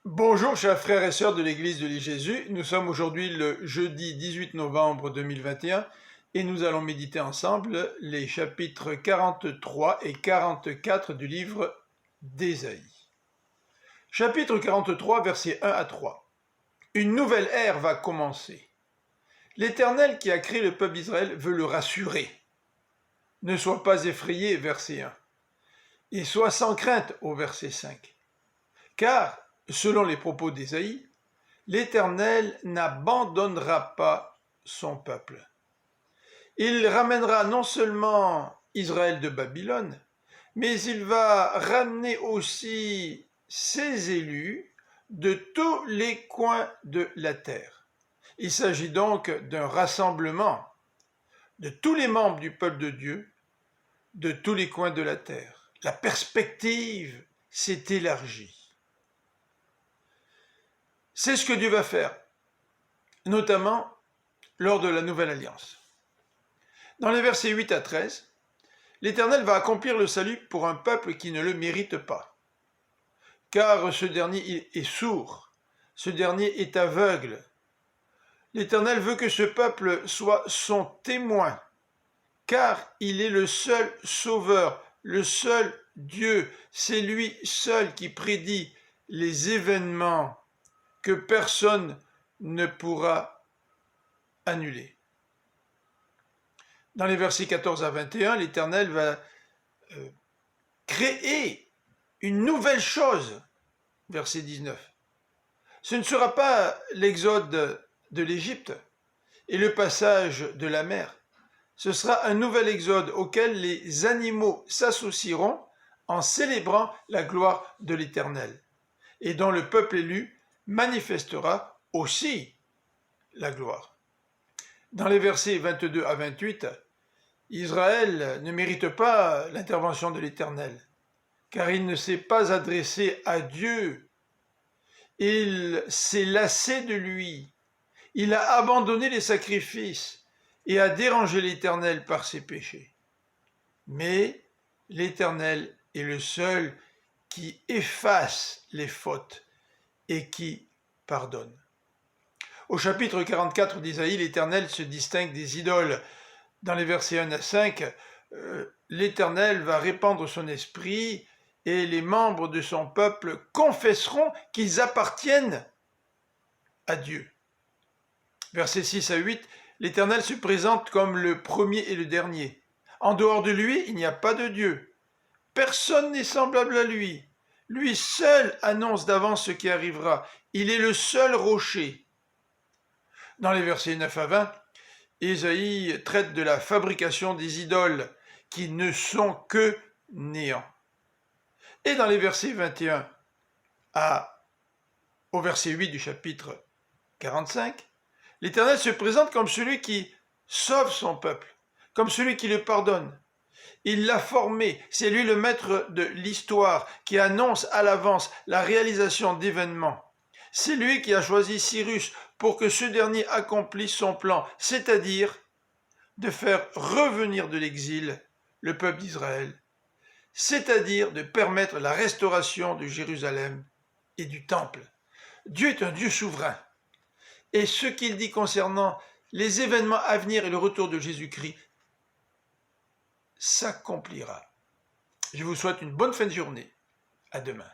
Bonjour chers frères et sœurs de l'Église de Jésus, nous sommes aujourd'hui le jeudi 18 novembre 2021 et nous allons méditer ensemble les chapitres 43 et 44 du livre d'Ésaïe. Chapitre 43, versets 1 à 3. Une nouvelle ère va commencer. L'Éternel qui a créé le peuple d'Israël veut le rassurer. Ne sois pas effrayé, verset 1, et sois sans crainte, au verset 5. Car, selon les propos d'Ésaïe, l'Éternel n'abandonnera pas son peuple. Il ramènera non seulement Israël de Babylone, mais il va ramener aussi ses élus de tous les coins de la terre. Il s'agit donc d'un rassemblement de tous les membres du peuple de Dieu, de tous les coins de la terre. La perspective s'est élargie. C'est ce que Dieu va faire, notamment lors de la Nouvelle Alliance. Dans les versets 8 à 13, l'Éternel va accomplir le salut pour un peuple qui ne le mérite pas. Car ce dernier est sourd, ce dernier est aveugle. L'Éternel veut que ce peuple soit son témoin, car il est le seul sauveur, le seul Dieu. C'est lui seul qui prédit les événements que personne ne pourra annuler. Dans les versets 14 à 21, l'Éternel va créer une nouvelle chose. Verset 19. Ce ne sera pas l'exode de l'Égypte et le passage de la mer. Ce sera un nouvel exode auquel les animaux s'associeront en célébrant la gloire de l'Éternel et dont le peuple élu manifestera aussi la gloire. Dans les versets 22 à 28, Israël ne mérite pas l'intervention de l'Éternel, car il ne s'est pas adressé à Dieu. Il s'est lassé de lui. Il a abandonné les sacrifices et a dérangé l'Éternel par ses péchés. Mais l'Éternel est le seul qui efface les fautes et qui pardonne. Au chapitre 44 d'Ésaïe, l'Éternel se distingue des idoles. Dans les versets 1 à 5, l'Éternel va répandre son esprit et les membres de son peuple confesseront qu'ils appartiennent à Dieu. Versets 6 à 8, l'Éternel se présente comme le premier et le dernier. En dehors de lui, il n'y a pas de Dieu. Personne n'est semblable à lui. Lui seul annonce d'avance ce qui arrivera. Il est le seul rocher. Dans les versets 9 à 20, Ésaïe traite de la fabrication des idoles qui ne sont que néant. Et dans les versets 21 au verset 8 du chapitre 45, l'Éternel se présente comme celui qui sauve son peuple, comme celui qui le pardonne. Il l'a formé, c'est lui le maître de l'histoire qui annonce à l'avance la réalisation d'événements. C'est lui qui a choisi Cyrus pour que ce dernier accomplisse son plan, c'est-à-dire de faire revenir de l'exil le peuple d'Israël, c'est-à-dire de permettre la restauration de Jérusalem et du temple. Dieu est un Dieu souverain. Et ce qu'il dit concernant les événements à venir et le retour de Jésus-Christ s'accomplira. Je vous souhaite une bonne fin de journée. À demain.